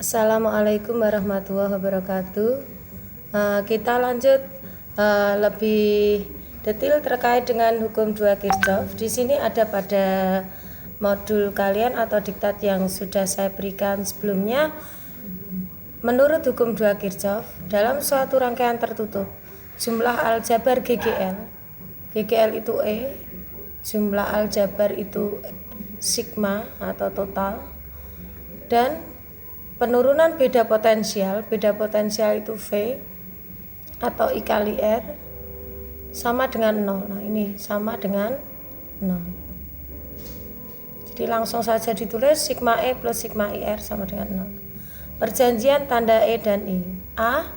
Assalamualaikum warahmatullahi wabarakatuh. Kita lanjut lebih detail terkait dengan hukum 2 Kirchhoff. Di sini ada pada modul kalian atau diktat yang sudah saya berikan sebelumnya. Menurut hukum 2 Kirchhoff, dalam suatu rangkaian tertutup, jumlah aljabar GGL itu E, jumlah aljabar itu sigma atau total, dan penurunan beda potensial itu V atau I kali R sama dengan 0. Nah, ini sama dengan 0. Jadi langsung saja ditulis sigma E plus sigma IR sama dengan 0. Perjanjian tanda E dan I. A,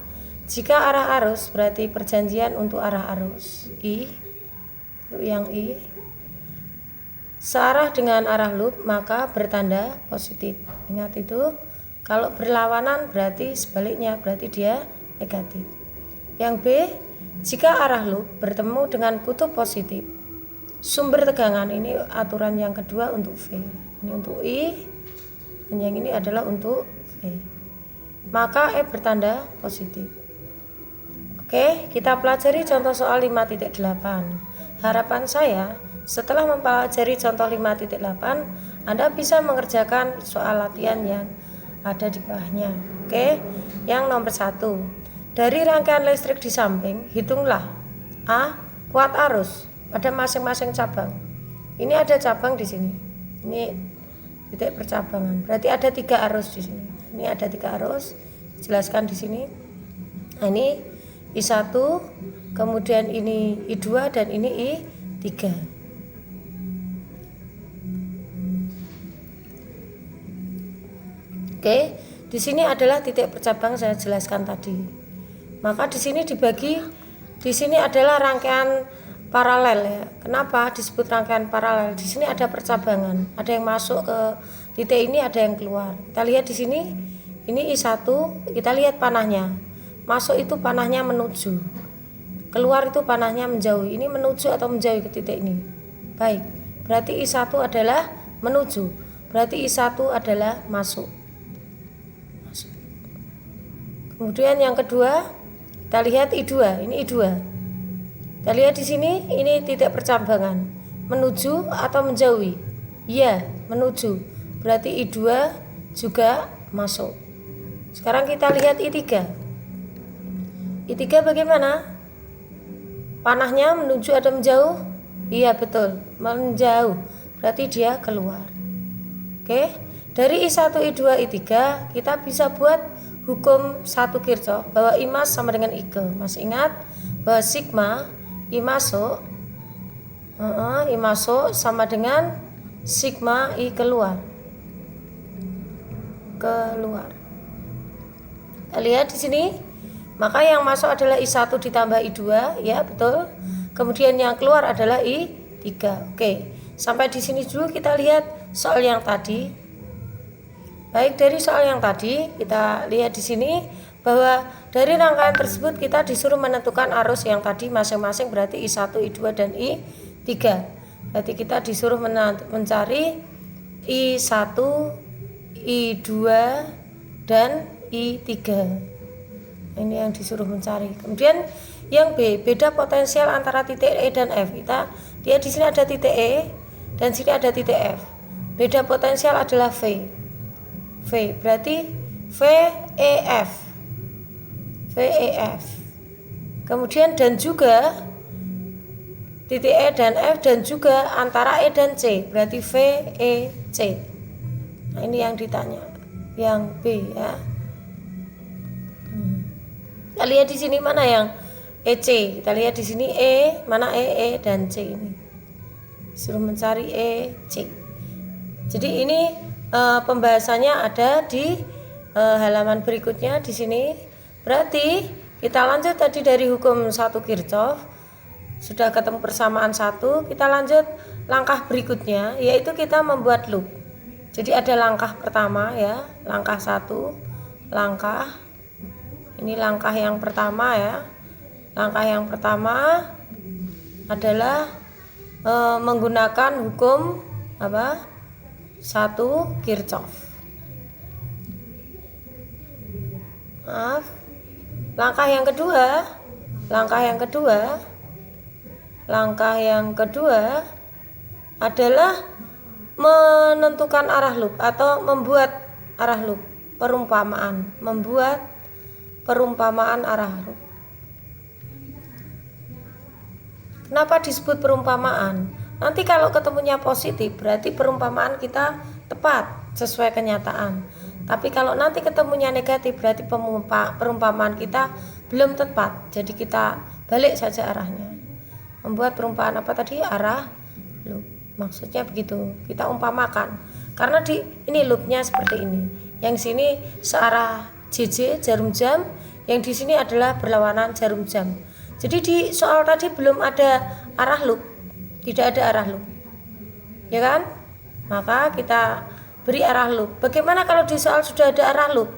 jika arah arus berarti perjanjian untuk arah arus. I, untuk yang I, searah dengan arah loop maka bertanda positif. Ingat itu. Kalau berlawanan berarti sebaliknya, berarti dia negatif. Yang B, jika arah loop bertemu dengan kutub positif, sumber tegangan, ini aturan yang kedua untuk V. Ini untuk I, dan yang ini adalah untuk V. Maka E bertanda positif. Oke, kita pelajari contoh soal 5.8. Harapan saya, setelah mempelajari contoh 5.8, Anda bisa mengerjakan soal latihan yang ada di bawahnya. Oke, yang nomor 1, dari rangkaian listrik di samping, hitunglah A, kuat arus pada masing-masing cabang. Ini ada cabang di sini. Ini titik percabangan. Berarti ada 3 arus di sini. Ini ada 3 arus. Jelaskan di sini. Nah, ini I1, kemudian ini I2 dan ini I3. Oke, di sini adalah titik percabang saya jelaskan tadi. Maka di sini dibagi, di sini adalah rangkaian paralel ya. Kenapa disebut rangkaian paralel? Di sini ada percabangan, ada yang masuk ke titik ini, ada yang keluar. Kita lihat di sini, ini I1, kita lihat panahnya. Masuk itu panahnya menuju, keluar itu panahnya menjauh. Ini menuju atau menjauh ke titik ini? Baik, berarti I1 adalah menuju, berarti I1 adalah masuk. Kemudian yang kedua, kita lihat I2, ini I2. Kita lihat di sini, ini titik percabangan, menuju atau menjauhi? Iya, menuju. Berarti I2 juga masuk. Sekarang kita lihat I3. I3 bagaimana? Panahnya menuju atau menjauh? Iya, betul, menjauh. Berarti dia keluar. Oke, dari I1, I2, I3 kita bisa buat hukum 1 Kirchhoff bahwa I mas sama dengan I ke. Masih ingat bahwa sigma I masuk sama dengan sigma I keluar. Kita lihat di sini, maka yang masuk adalah I1 ditambah I2, ya betul. Kemudian yang keluar adalah I3. Oke, sampai di sini dulu kita lihat soal yang tadi. Baik, dari soal yang tadi kita lihat di sini bahwa dari rangkaian tersebut kita disuruh menentukan arus yang tadi masing-masing, berarti I1, I2 dan I3. Berarti kita disuruh mencari I1, I2 dan I3. Ini yang disuruh mencari. Kemudian yang B, beda potensial antara titik E dan F. Kita lihat di sini ada titik E dan sini ada titik F. Beda potensial adalah V. Berarti VEF. Kemudian dan juga titik E dan F dan juga antara E dan C, berarti VEC. Nah, ini yang ditanya, yang B ya. Kita lihat di sini mana yang EC. Kita lihat di sini E, mana E dan C ini. Suruh mencari EC. Jadi ini pembahasannya ada di halaman berikutnya di sini. Berarti kita lanjut tadi dari hukum 1 Kirchhoff. Sudah ketemu persamaan 1, kita lanjut langkah berikutnya, yaitu kita membuat loop. Jadi ada langkah pertama ya, langkah 1, langkah. Ini langkah yang pertama ya. Langkah yang pertama adalah menggunakan hukum apa? 1 Kirchhoff. Maaf. Langkah yang kedua adalah menentukan arah loop atau membuat arah loop, membuat perumpamaan arah loop. Kenapa disebut perumpamaan? Nanti kalau ketemunya positif berarti perumpamaan kita tepat sesuai kenyataan. Tapi kalau nanti ketemunya negatif berarti perumpamaan kita belum tepat. Jadi kita balik saja arahnya. Membuat perumpamaan apa tadi? Arah loop. Maksudnya begitu. Kita umpamakan. Karena ini loopnya seperti ini. Yang sini searah JJ jarum jam, yang di sini adalah berlawanan jarum jam. Jadi di soal tadi belum ada arah loop. Tidak ada arah loop. Ya kan? Maka kita beri arah loop. Bagaimana kalau di soal sudah ada arah loop?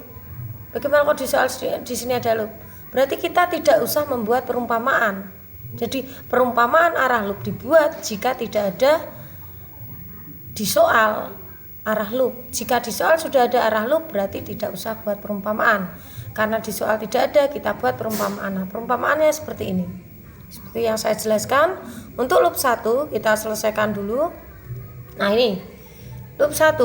Bagaimana kalau di soal di sini ada loop? Berarti kita tidak usah membuat perumpamaan. Jadi perumpamaan arah loop dibuat jika tidak ada di soal arah loop. Jika di soal sudah ada arah loop berarti tidak usah buat perumpamaan. Karena di soal tidak ada, kita buat perumpamaan. Nah, perumpamaannya seperti ini. Seperti yang saya jelaskan. Untuk loop 1 kita selesaikan dulu. Nah, ini loop 1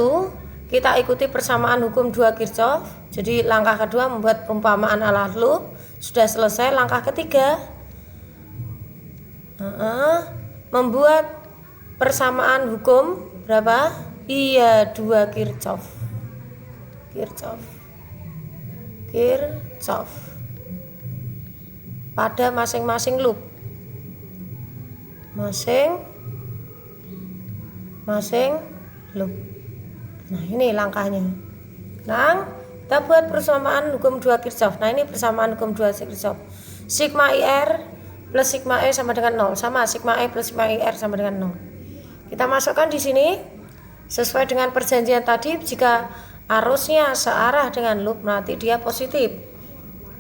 kita ikuti persamaan hukum 2 Kirchhoff. Jadi langkah kedua membuat perumpamaan arah loop. Sudah selesai. Langkah ketiga membuat persamaan hukum berapa? Iya, 2 Kirchhoff. Pada masing-masing loop. Masing loop. Nah, ini langkahnya. Nah, kita buat persamaan hukum 2 Kirchhoff. Nah, ini persamaan hukum 2 Kirchhoff. Sigma IR plus sigma E sama dengan 0. Sama, sigma E plus sigma IR sama dengan 0. Kita masukkan di sini sesuai dengan perjanjian tadi. Jika arusnya searah dengan loop berarti dia positif.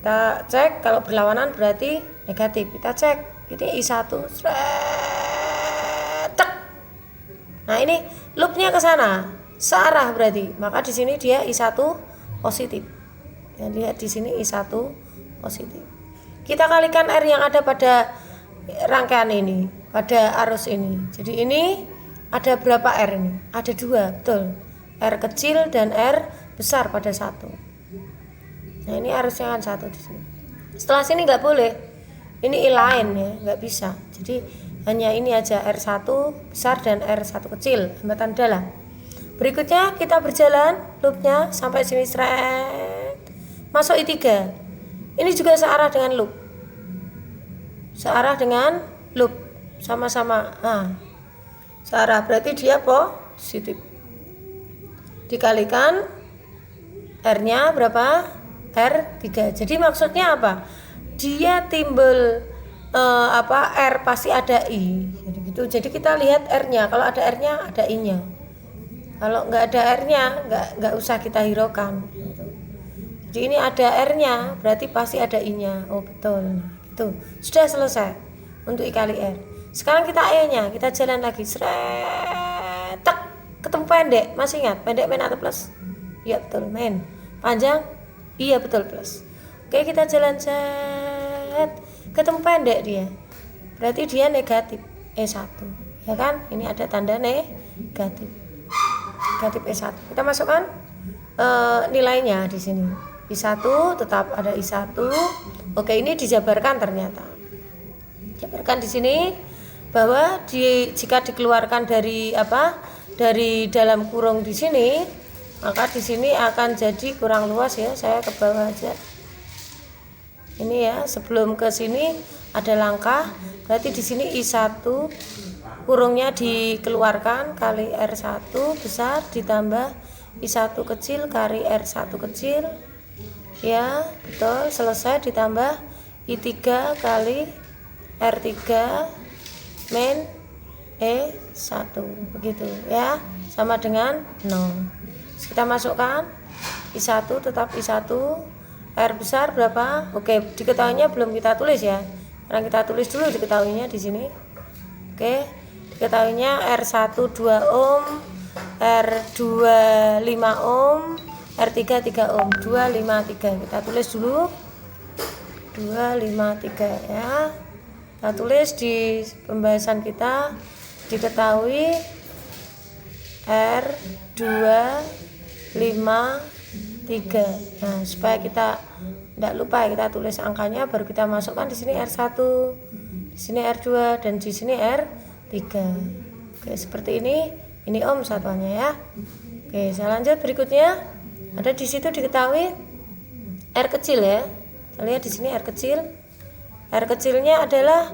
Kita cek kalau berlawanan berarti negatif. Kita cek ini I1 Nah, ini loopnya ke sana, searah berarti. Maka di sini dia I1 positif. Dan lihat di sini I1 positif. Kita kalikan R yang ada pada rangkaian ini, pada arus ini. Jadi ini ada berapa R ini? Ada 2, betul. R kecil dan R besar pada 1. Nah, ini arusnya kan 1 di sini. Setelah sini nggak boleh. Ini I-line ya, nggak bisa. Jadi hanya ini aja, R1 besar dan R1 kecil, hambatan dalam. Berikutnya kita berjalan loopnya sampai sini masuk I3. Ini juga searah dengan loop. Sama-sama. Nah, searah berarti dia positif. Dikalikan R-nya berapa? R3. Jadi maksudnya apa? Dia timbul R pasti ada I. Jadi kita lihat R-nya. Kalau ada R-nya, ada I-nya. Kalau nggak ada R-nya, nggak usah kita hiraukan. Jadi ini ada R-nya, berarti pasti ada I-nya. Oh, betul. Nah, itu sudah selesai untuk I kali R. Sekarang kita E-nya, kita jalan lagi. Ketemu pendek, masih ingat? Pendek main atau plus? Iya, betul, main. Panjang? Iya, betul, plus. Oke, kita jalan ketemu pendek dia. Berarti dia negatif E1. Ya kan? Ini ada tanda negatif. Negatif E1. Kita masukkan nilainya di sini. I1 tetap ada I1. Oke, ini dijabarkan ternyata. Jabarkan di sini bahwa jika dikeluarkan dari dalam kurung di sini, maka di sini akan jadi kurang luas ya. Saya ke bawah aja. Ini ya, sebelum ke sini ada langkah. Berarti di sini I1 kurungnya dikeluarkan kali R1 besar ditambah I1 kecil kali R1 kecil. Ya, betul, selesai ditambah I3 kali R3 min E1. Begitu ya, sama dengan 0. Kita masukkan I1 tetap I1, R besar berapa? Oke, diketahuinya belum kita tulis ya. Karena kita tulis dulu diketahuinya di sini. Oke, diketahuinya R1 2 ohm, R2 5 ohm, R3 3 ohm, 253. Kita tulis dulu 253 ya. Kita tulis di pembahasan kita, diketahui R253. Nah, supaya kita tidak lupa kita tulis angkanya, baru kita masukkan di sini R1, di sini R2, dan di sini R3. Oke, seperti ini ohm satuannya ya. Oke, saya lanjut berikutnya. Ada di situ diketahui R kecil ya. Kita lihat di sini R kecil. R kecilnya adalah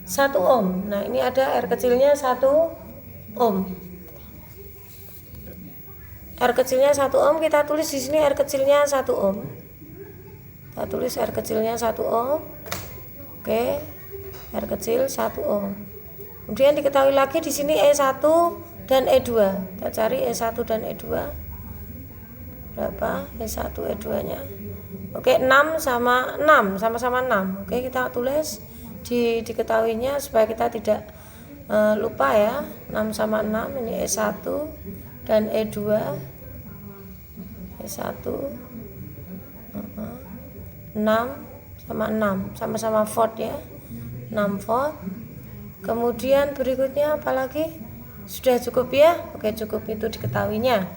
1 ohm. Nah, ini ada R kecilnya 1 ohm. R kecilnya 1 ohm, kita tulis di sini R kecilnya 1 ohm. Kita tulis R kecilnya 1 ohm. Oke. R kecil 1 ohm. Kemudian diketahui lagi di sini E1 dan E2. Kita cari E1 dan E2. Berapa E1 E2-nya? Oke, 6 sama 6, sama-sama 6. Oke, kita tulis diketahuinya supaya kita tidak lupa ya. 6 sama 6, ini E1 dan E2. E1 6 sama 6, sama-sama volt ya. 6 volt. Kemudian berikutnya apalagi? Sudah cukup ya? Oke, cukup itu diketahuinya.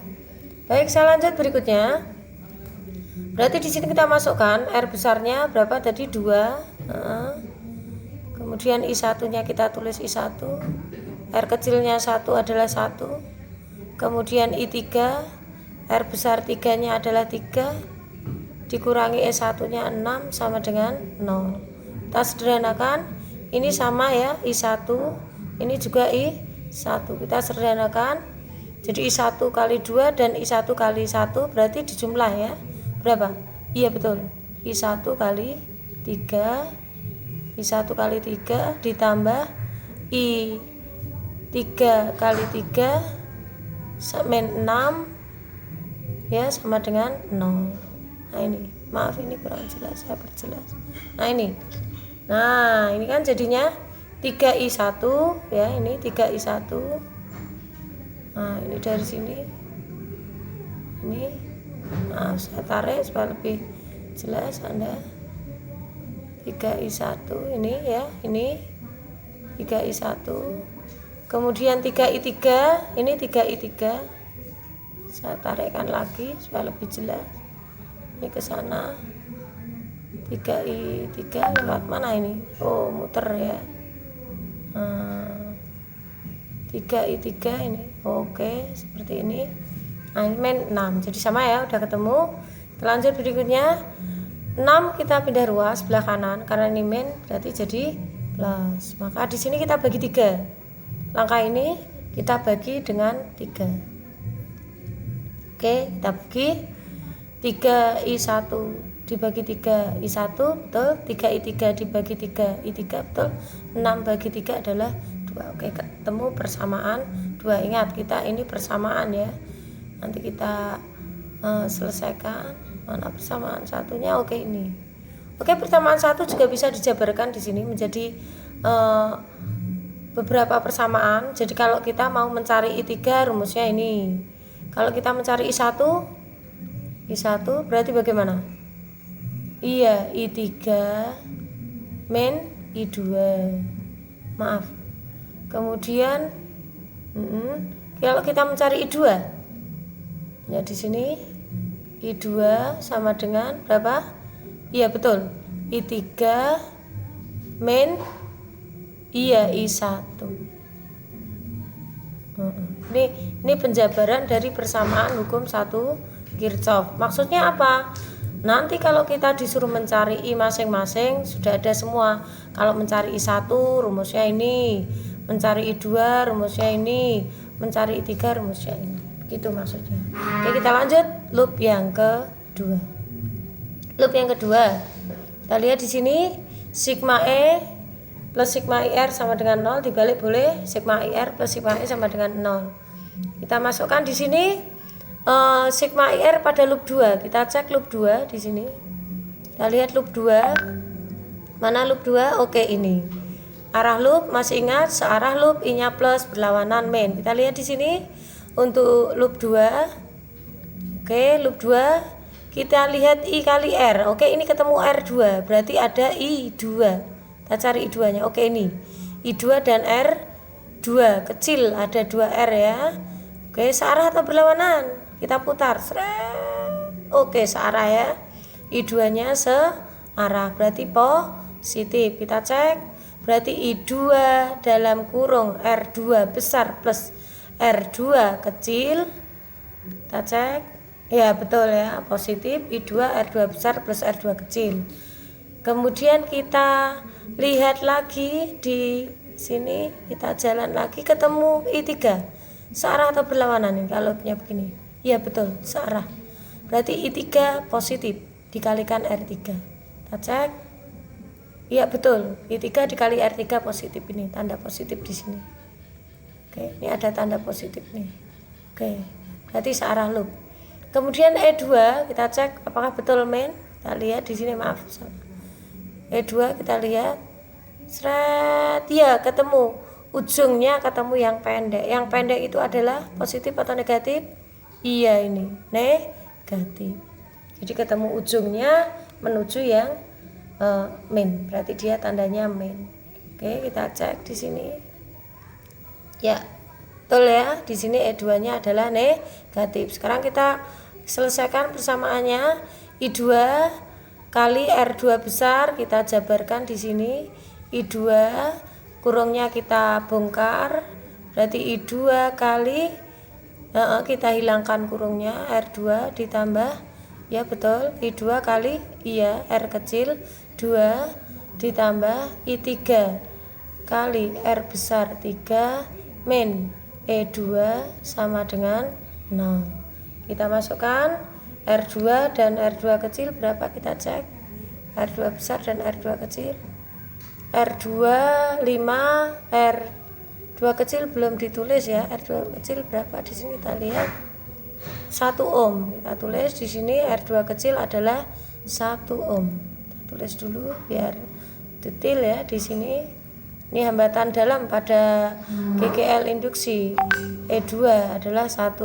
Baik, saya lanjut berikutnya. Berarti di sini kita masukkan R besarnya berapa tadi? 2. Kemudian I1-nya kita tulis I1. R kecilnya 1 adalah 1. Kemudian I3, R besar 3-nya adalah 3. Dikurangi E1-nya 6 sama dengan 0. Kita sederhanakan, ini sama ya, I1, ini juga I1. Kita sederhanakan, jadi I1 kali 2 dan I1 kali 1 berarti dijumlah ya. Berapa? Iya betul, I1 kali 3, I1 kali 3 ditambah I3 kali 3 min 6 ya, sama dengan 0. Nah ini, maaf ini kurang jelas, saya perjelas. Nah ini kan jadinya 3I1 ya, ini 3I1. Nah ini dari sini, ini saya tarik supaya lebih jelas Anda. 3I1 ini ya, ini 3I1. Kemudian 3I3, ini 3I3. Saya tarikkan lagi supaya lebih jelas. Ini ke sana. 3I3 lewat mana ini? Oh, muter ya. 3I3 ini. Oke, seperti ini. Nah, ini min 6. Jadi sama ya, udah ketemu. Kita lanjut berikutnya. 6 kita pindah ruas sebelah kanan karena ini min, berarti jadi plus. Maka di sini kita bagi 3. Langkah ini kita bagi dengan 3. Oke, kita bagi 3I1 dibagi 3I1 betul, 3I3 dibagi 3I3 betul, 6 bagi 3 adalah 2. Oke, ketemu persamaan 2. Ingat, kita ini persamaan ya. Nanti kita selesaikan. Mana persamaan satunya? Oke, ini. Oke, persamaan 1 juga bisa dijabarkan di sini menjadi beberapa persamaan. Jadi kalau kita mau mencari I3 rumusnya ini. Kalau kita mencari I1 berarti bagaimana? Iya, I3 min I2. Maaf. Kemudian kalau kita mencari I2 ya di sini I2 sama dengan berapa? Iya betul, I3 min I1. Ini penjabaran dari persamaan hukum 1 Kirchhoff. Maksudnya apa? Nanti kalau kita disuruh mencari I masing-masing sudah ada semua. Kalau mencari I1 rumusnya ini, mencari I2 rumusnya ini, mencari I3 rumusnya ini. Begitu maksudnya. Oke, kita lanjut loop yang kedua. Loop yang kedua. Kita lihat di sini sigma E plus sigma IR sama dengan 0, dibalik boleh, sigma IR plus sigma E sama dengan 0. Kita masukkan di sini sigma IR pada loop 2. Kita cek loop 2 di sini. Kita lihat loop 2. Mana loop 2? Oke, ini. Arah loop masih ingat searah loop, I-nya plus berlawanan min. Kita lihat di sini untuk loop 2 Oke, loop 2 kita lihat I kali R. Oke, ini ketemu R2, berarti ada I2. Kita cari I2 nya. Oke, ini I2 dan R2 kecil, ada 2R ya. Oke, searah atau berlawanan? Kita putar. Oke, searah ya. I2 nya searah, berarti positif. Kita cek, berarti I2 dalam kurung R2 besar plus R2 kecil. Kita cek, ya betul ya, positif. I2 R2 besar plus R2 kecil. Kemudian kita lihat lagi di sini, kita jalan lagi ketemu I3. Searah atau berlawanan nih kalau punya begini? Iya betul, searah. Berarti I3 positif dikalikan R3. Kita cek. Iya betul, I3 dikali R3 positif, ini tanda positif di sini. Oke, ini ada tanda positif nih. Oke, berarti searah loop. Kemudian E2 kita cek apakah betul main. Kita lihat di sini, maaf. E2 kita lihat. Ya, ketemu ujungnya, ketemu yang pendek. Yang pendek itu adalah positif atau negatif? Iya, ini negatif. Jadi ketemu ujungnya menuju yang main, berarti dia tandanya main. Oke, kita cek di sini. Ya, betul ya. Di sini E2-nya adalah negatif. Sekarang kita selesaikan persamaannya. I2 kali R2 besar kita jabarkan di sini. I2 kurungnya kita bongkar, berarti I2 kali kita hilangkan kurungnya, R2 ditambah, ya betul, I2 kali R kecil 2 ditambah I3 kali R besar 3 min E2 sama dengan 0. Kita masukkan R2 dan R2 kecil berapa, kita cek. R2 besar dan R2 kecil. R2 5, R2 kecil belum ditulis ya. R2 kecil berapa di sini kita lihat. 1 ohm. Kita tulis di sini R2 kecil adalah 1 ohm. Kita tulis dulu biar detail ya di sini. Ini hambatan dalam pada GGL induksi E2 adalah 1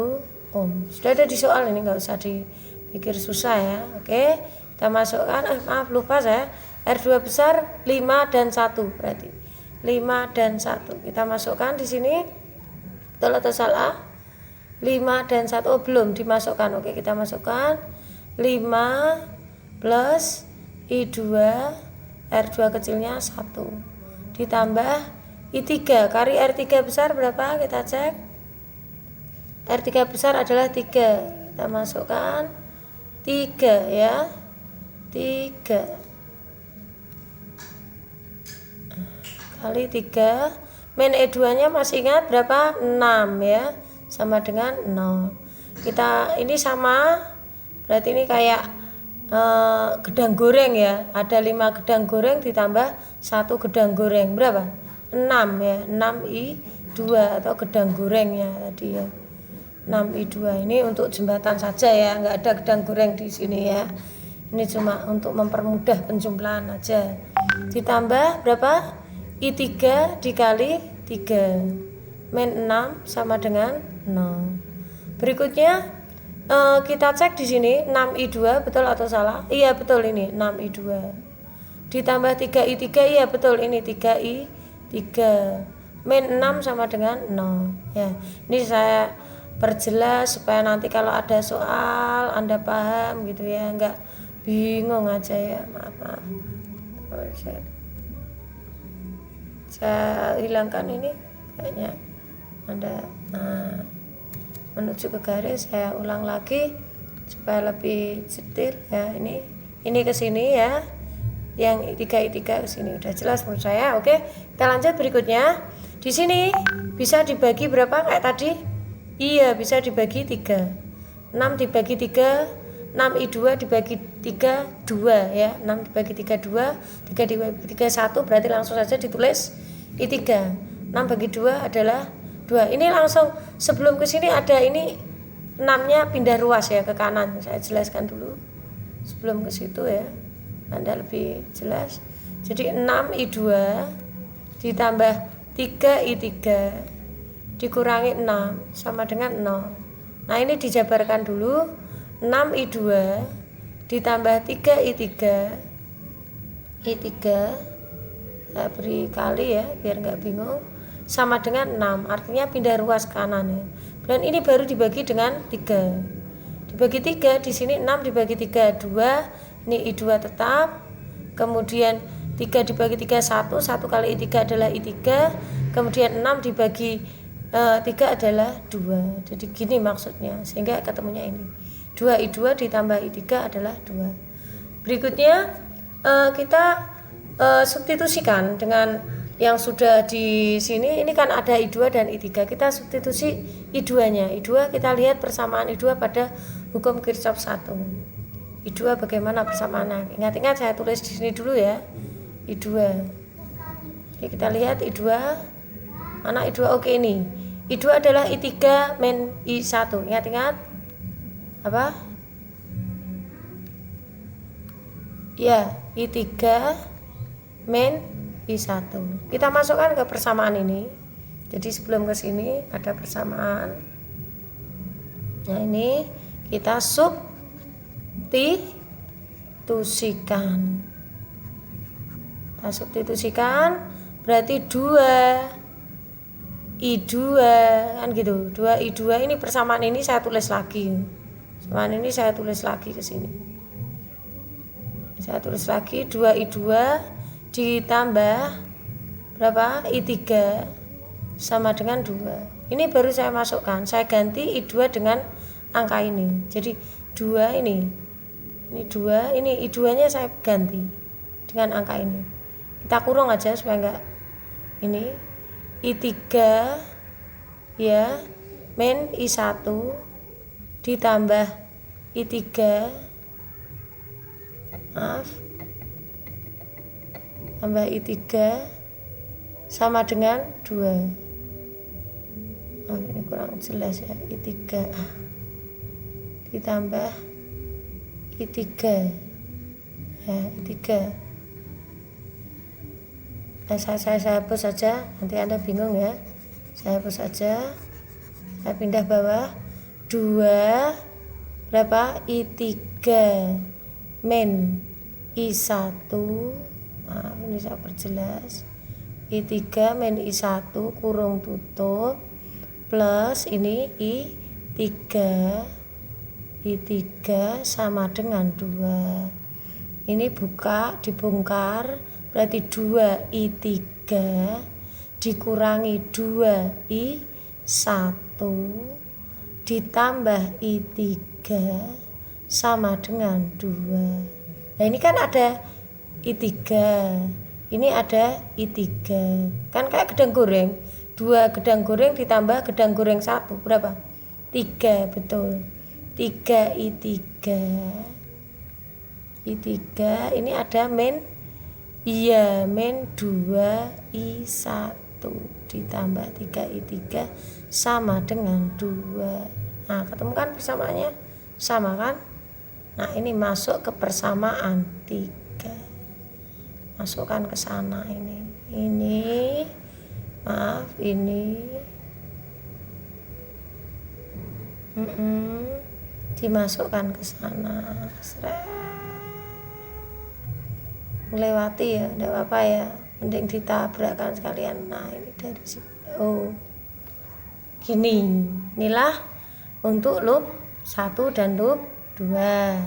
ohm. Sudah ada di soal ini, nggak usah dipikir susah ya. Oke, kita masukkan, maaf lupa saya, R2 besar 5 dan 1, berarti 5 dan 1 kita masukkan di sini. Betul atau salah? 5 dan 1, oh belum dimasukkan. Oke, kita masukkan 5 plus I2 R2 kecilnya 1 ditambah I3 kali R3 besar berapa, kita cek. R3 besar adalah 3, kita masukkan 3 ya, 3 kali 3 min E2 nya masih ingat berapa, 6 ya, sama dengan 0. Kita ini sama, berarti ini kayak gedang goreng ya, ada 5 gedang goreng ditambah 1 gedang goreng, berapa, 6 ya, 6I2 atau gedang gorengnya tadi ya, 6I2. Ini untuk jembatan saja ya, nggak ada gedang goreng di sini ya, ini cuma untuk mempermudah penjumlahan aja. Ditambah berapa, I3 dikali 3 min 6 sama dengan 0. Berikutnya kita cek di sini 6I2 betul atau salah? Iya betul, ini 6I2 ditambah 3I3, iya betul, ini 3I3 min 6 sama dengan 0 ya. Ini saya perjelas supaya nanti kalau ada soal Anda paham gitu ya, enggak bingung aja ya. Maaf. Saya hilangkan ini kayaknya Anda menuju ke garis, saya ulang lagi supaya lebih detail ya. Ini ke sini ya, yang I3 ke sini udah jelas menurut saya. Oke, kita lanjut berikutnya. Di sini bisa dibagi berapa kayak tadi? Iya, bisa dibagi 3. 6 dibagi 3, 6I2 dibagi 3 2 ya. 6 dibagi 3 2, 3 dibagi 3 1, berarti langsung saja ditulis I3. 6 bagi 2 adalah 2. Ini langsung sebelum ke sini ada ini 6-nya pindah ruas ya ke kanan. Saya jelaskan dulu sebelum ke situ ya, Anda lebih jelas. Jadi 6I2 ditambah 3I3 dikurangi 6 sama dengan 0. Nah, ini dijabarkan dulu. 6I2 ditambah 3I3 saya beri kali ya biar nggak bingung, sama dengan 6, artinya pindah ruas kanan ya. Dan ini baru dibagi dengan 3. Dibagi 3 di sini 6 dibagi 3 2, ini I2 tetap. Kemudian 3 dibagi 3 1, 1 kali I3 adalah I3. Kemudian 6 dibagi 3 adalah 2. Jadi gini maksudnya, sehingga ketemunya ini 2I2 ditambah I3 adalah 2. Berikutnya kita substitusikan dengan yang sudah di sini. Ini kan ada I2 dan I3, kita substitusi I2-nya. I2 kita lihat persamaan I2 pada hukum Kirchhoff 1. I2 bagaimana persamaannya? Ingat-ingat saya tulis di sini dulu ya. I2. Oke, kita lihat I2. Mana I2? Oke, ini. I2 adalah I3 min I1. Ingat-ingat. Apa? Ya, I3 min I1. Kita masukkan ke persamaan ini. Jadi sebelum ke sini ada persamaan. Nah, ini kita substitusikan. Kita substitusikan berarti 2I2 kan gitu. 2I2 ini persamaan ini saya tulis lagi. Persamaan ini saya tulis lagi ke sini. Saya tulis lagi 2I2 ditambah berapa? I3 sama dengan 2. Ini baru saya masukkan. Saya ganti I2 dengan angka ini. Jadi 2 ini 2, ini I2 nya saya ganti dengan angka ini. Kita kurung aja supaya enggak ini I3 ya min I1 ditambah I3 tambah I3 sama dengan 2. Ini kurang jelas ya. I3 ditambah I3 ya, I3. Nah, saya hapus saja, nanti Anda bingung ya. Saya hapus saja. Saya pindah bawah 2 berapa? I3 min I1. Nah, ini saya perjelas. I3 min I1 kurung tutup plus ini I3 sama dengan 2. Ini buka dibongkar berarti 2I3 dikurangi 2I1 ditambah I3 sama dengan 2. Nah, ini kan ada I3, ini ada I3, kan kayak gedang goreng. 2 gedang goreng ditambah gedang goreng 1 berapa? 3, betul. 3I3 ini ada min 2I1 ditambah 3I3 sama dengan 2. Nah, ketemukan persamaannya sama kan? Nah, ini masuk ke persamaan 3. Masukkan ke sana ini. Dimasukkan ke sana. Melewati ya, enggak apa-apa ya. Mending ditabrakkan sekalian. Nah, ini dari sini. Oh. Gini. Inilah untuk loop 1 dan loop 2.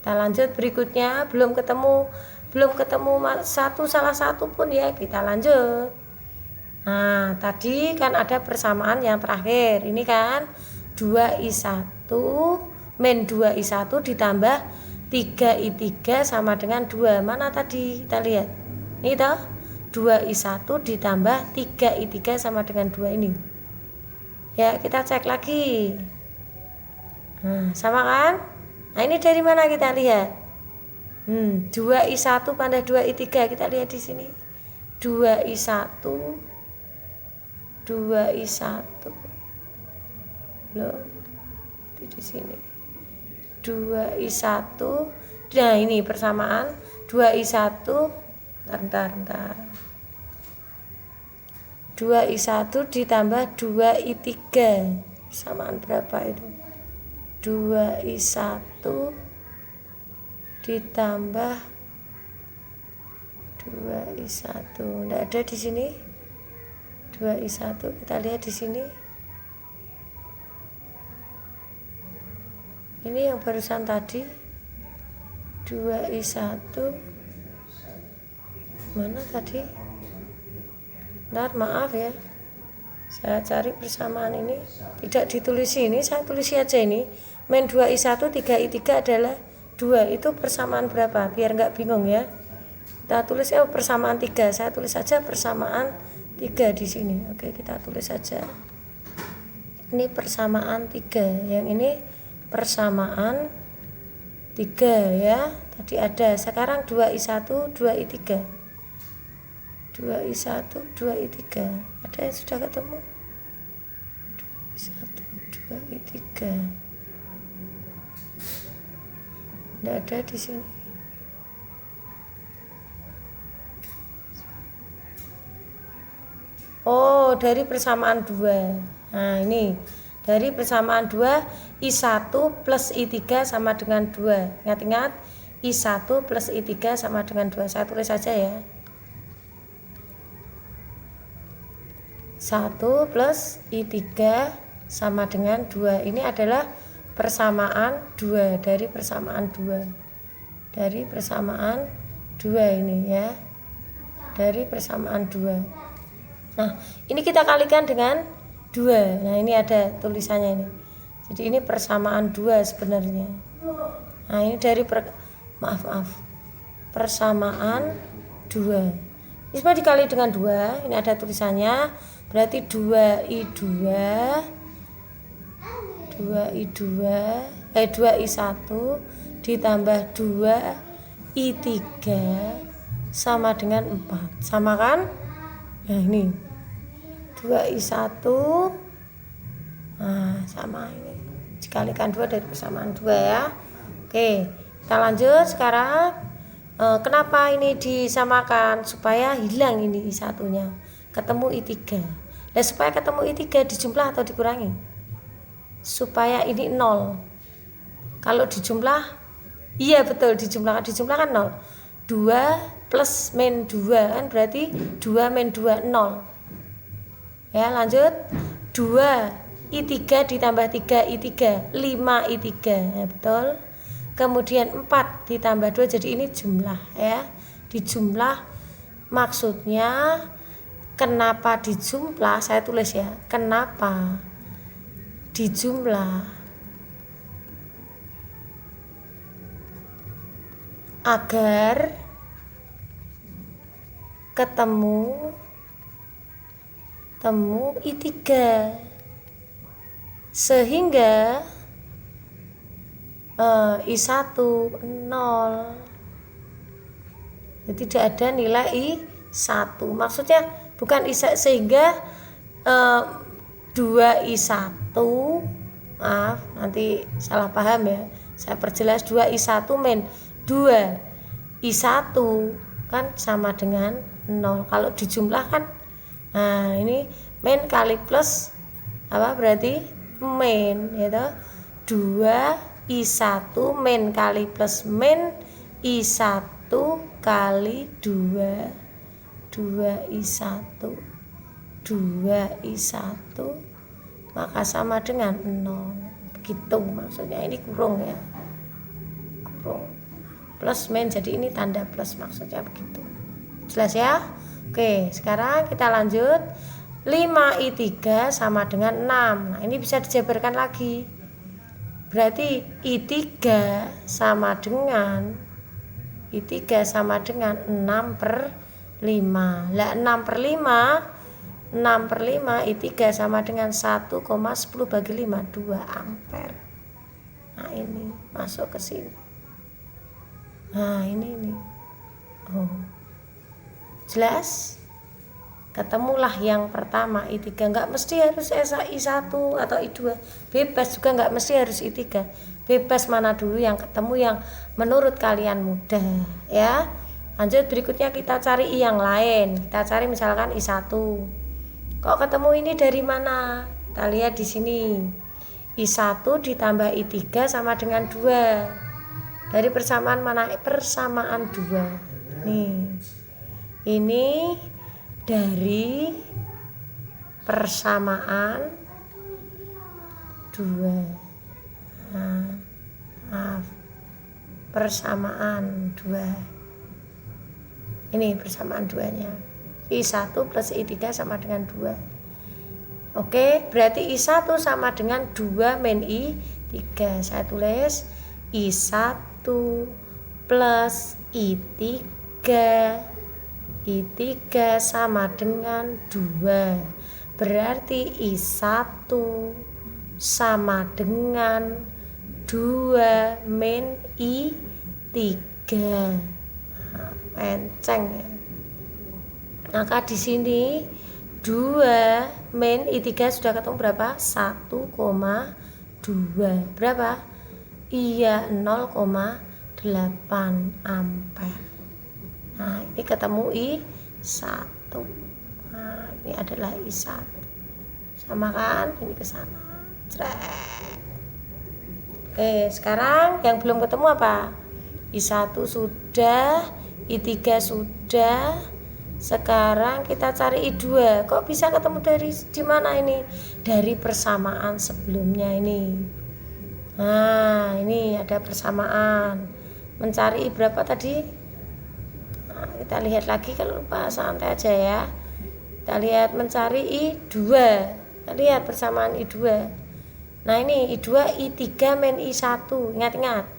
Kita lanjut berikutnya. Belum ketemu salah satu pun ya, kita lanjut. Nah, tadi kan ada persamaan yang terakhir. Ini kan 2I1 min 2I1 ditambah 3I3 sama dengan 2. Mana tadi? Kita lihat. Ini toh 2I1 ditambah 3I3 sama dengan 2 ini. Ya, kita cek lagi. Nah, sama kan? Nah, ini dari mana kita lihat? 2I1 tambah 2I3, kita lihat di sini. 2I1 loh, di sini 2I1. Nah, ini persamaan 2I1 bentar 2I1 ditambah 2I3 persamaan berapa itu? 2I1 ditambah 2I1. Enggak ada di sini. 2I1 kita lihat di sini. Ini yang barusan tadi. 2I1 mana tadi? Bentar, maaf ya. Saya cari persamaan ini. Tidak ditulis ini, saya tulis aja ini. Min 2I1 3I3 adalah 2. Itu persamaan berapa? Biar nggak bingung ya. Kita tulis persamaan 3. Saya tulis saja persamaan 3 di sini. Oke, kita tulis saja. Ini persamaan 3. Yang ini persamaan 3 ya. Tadi ada. Sekarang 2I1, 2I3. 2I1, 2I3. Ada yang sudah ketemu? 2I1, 2I3. Tidak ada di sini. Oh, dari persamaan 2. Nah, ini. Dari persamaan 2, I1 plus I3 sama dengan 2. Ingat-ingat, I1 plus I3 sama dengan 2. Saya tulis saja ya. 1 plus I3 sama dengan 2. Ini adalah persamaan 2. Dari persamaan 2. Dari persamaan 2 ini ya. Dari persamaan 2. Nah, ini kita kalikan dengan 2. Nah, ini ada tulisannya ini. Jadi ini persamaan 2 sebenarnya. Nah, ini dari persamaan 2. Ini semua dikali dengan 2. Ini ada tulisannya. Berarti 2I1 ditambah 2I3 sama dengan 4. Sama kan? Nah, ini 2I1. Nah, sama ini. Dikalikan 2 dari persamaan 2 ya. Oke, kita lanjut sekarang. Kenapa ini disamakan? Supaya hilang ini I1-nya. Ketemu I3. Nah, supaya ketemu I3 dijumlah atau dikurangi? Supaya ini 0. Kalau dijumlah, iya betul dijumlah. Dijumlah kan 0. 2 plus min 2 kan berarti 2 min 2 0. Ya, lanjut. 2 I3 ditambah 3 I3, 5 I3. Ya, betul. Kemudian 4 ditambah 2, jadi ini jumlah ya. Dijumlah maksudnya kenapa dijumlah? Saya tulis ya. Kenapa dijumlah? Agar ketemu I3 sehingga I1 0. Jadi tidak ada nilai I1. Maksudnya bukan sehingga 2I1. Maaf, nanti salah paham ya. Saya perjelas 2I1 min 2I1 kan sama dengan 0. Kalau dijumlahkan, nah ini min kali plus apa berarti min gitu. 2I1 min kali plus min I1 kali 2. 2I1 maka sama dengan 0. Begitu maksudnya. Ini kurung ya. Kurung. Plus min, jadi ini tanda plus maksudnya begitu. Jelas ya? Oke, sekarang kita lanjut. 5I3 sama dengan 6. Nah, ini bisa dijabarkan lagi. Berarti I3 sama dengan 6/5. Lah 6/5 I3 sama dengan 1,10 bagi 5, 2 ampere. Nah, ini masuk ke sini. Nah, ini. Oh. Jelas? Ketemulah yang pertama I3. Enggak mesti harus I1 atau I2. Bebas juga, enggak mesti harus I3. Bebas mana dulu yang ketemu yang menurut kalian mudah ya. Lanjut, berikutnya kita cari I yang lain. Kita cari misalkan I1. Kok ketemu ini dari mana? Kita lihat di sini. I1 ditambah I3 sama dengan 2. Dari persamaan mana? Persamaan 2. Nih. Ini dari persamaan 2. Nah, maaf. Persamaan 2. Ini persamaan 2-nya. I1 plus I3 sama dengan 2. Oke, berarti I1 sama dengan 2 min I3. Saya tulis I1 plus I3. I3 sama dengan 2. Berarti I1 sama dengan 2 min I3. Nah, menceng ya. Maka di sini 2 min I3 sudah ketemu berapa? 1,2. Berapa? Iya, 0,8 ampere. Nah, ini ketemu I1. Nah, ini adalah I1. Sama kan? Ini ke sana. Oke, sekarang yang belum ketemu apa? I1 sudah, I3 sudah. Sekarang kita cari I2. Kok bisa ketemu dari di mana ini? Dari persamaan sebelumnya ini. Nah, ini ada persamaan. Mencari I berapa tadi? Nah, kita lihat lagi, kalau lupa santai aja ya. Kita lihat mencari I2. Kita lihat persamaan I2. Nah, ini I2 I3 min I1. Ingat-ingat.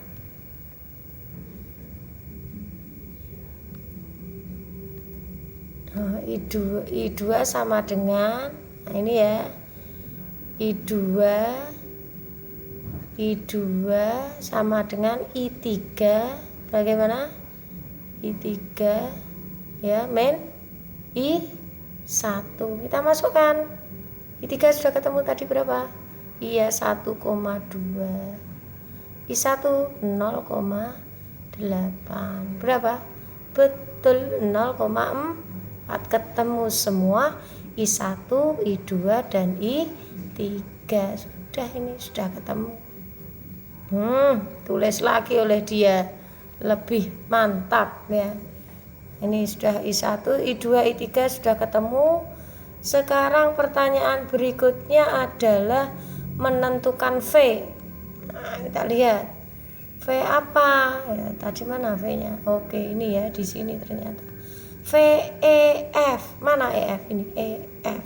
I2 sama dengan, nah ini ya, I2 sama dengan I3. Bagaimana? I3 ya min I1. Kita masukkan. I3 sudah ketemu tadi berapa? Iya, 1,2. I1 0,8. Berapa? Betul, 0,4. Ketemu semua I1, I2 dan I3. Sudah, ini sudah ketemu. Tulis lagi oleh dia, lebih mantap ya. Ini sudah I1, I2, I3 sudah ketemu. Sekarang pertanyaan berikutnya adalah menentukan V. Nah, kita lihat V apa ya, tadi mana V-nya? Oke, ini ya, di sini ternyata VEF. Mana EF ini? EF.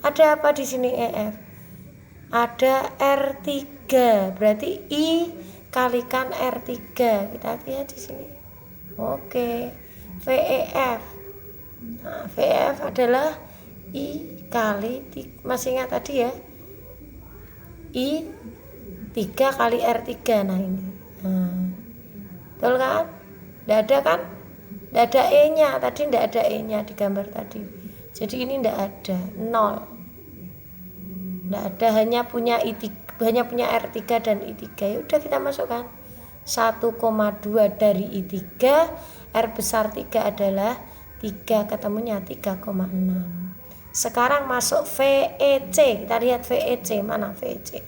Ada apa di sini EF? Ada R3. Berarti I kalikan R3. Kita lihat di sini. Oke. VEF. Nah, VEF adalah I kali 3. Masih ingat tadi ya? I 3 kali R3. Nah, ini. Nah. Betul kan? Tidak ada kan? Tidak ada E-nya, tadi tidak ada E-nya di gambar tadi. Jadi ini tidak ada, 0. Tidak ada, hanya punya R3 dan I3. Ya udah, kita masukkan 1,2 dari I3, R besar 3 adalah 3, ketemunya 3,6. Sekarang masuk VEC. Kita lihat VEC, mana VEC?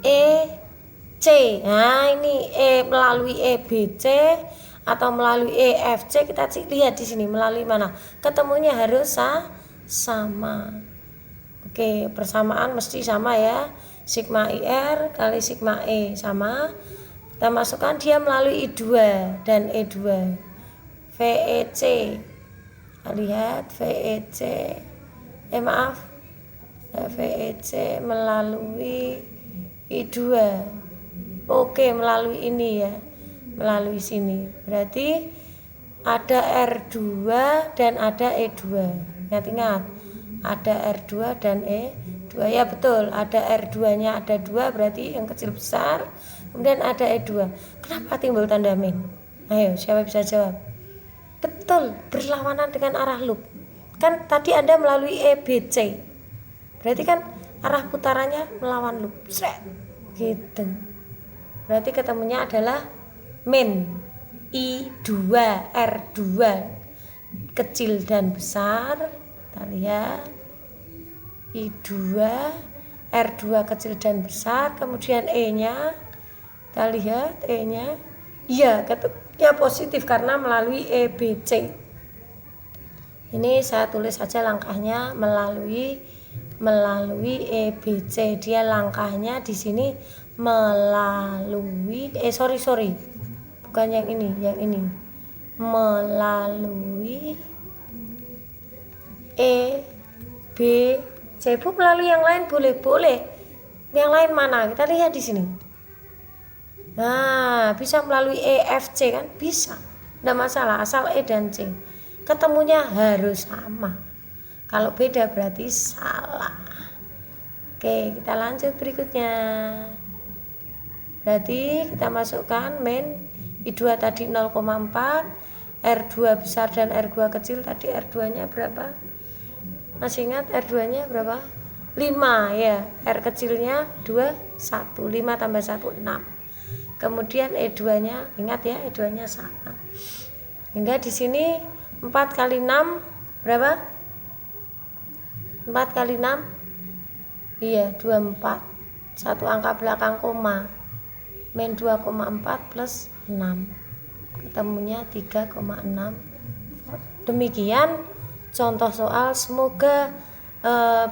EC. Nah, ini E melalui EBC atau melalui EFC. Kita lihat di sini melalui mana? Ketemunya harus sama. Oke, persamaan mesti sama ya. Sigma IR kali sigma E sama. Kita masukkan dia melalui I2 dan E2. VEC. Kita lihat VEC. VEC melalui I2. Oke, melalui ini ya. Melalui sini. Berarti ada R2 dan ada E2. Ingat-ingat. Ada R2 dan E2. Ya betul, ada R2-nya ada 2, berarti yang kecil besar. Kemudian ada E2. Kenapa timbul tanda min? Ayo, siapa bisa jawab? Betul, berlawanan dengan arah loop. Kan tadi Anda melalui EBC. Berarti kan arah putarannya melawan loop. Gitu. Berarti ketemunya adalah min I2 R2 kecil dan besar. Kita lihat I2 R2 kecil dan besar. Kemudian E-nya, kita lihat E-nya, iya ketuknya positif karena melalui EBC. Ini saya tulis saja langkahnya melalui EBC. Dia langkahnya di sini melalui bukan yang ini, melalui EBC. Bu, melalui yang lain boleh. Yang lain mana? Kita lihat di sini. Nah, bisa melalui EFC kan? Bisa. Tidak masalah, asal E dan C ketemunya harus sama. Kalau beda berarti salah. Oke, kita lanjut berikutnya. Berarti kita masukkan min I2 tadi 0,4, R2 besar dan R2 kecil tadi R2-nya berapa? Masih ingat R2-nya berapa? 5 ya. R kecilnya 2, 1. 5 tambah 1, 6. Kemudian E2-nya, ingat ya, E2-nya sama. Hingga di sini 4 kali 6 berapa? 4 kali 6? Iya, 24. Satu angka belakang koma. Min 2,4 plus 6. Ketemunya 3,6. Demikian contoh soal, semoga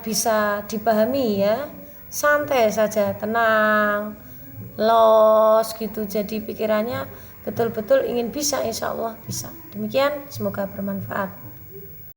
bisa dipahami ya. Santai saja, tenang, los gitu. Jadi pikirannya betul-betul ingin bisa, insya Allah bisa. Demikian, semoga bermanfaat.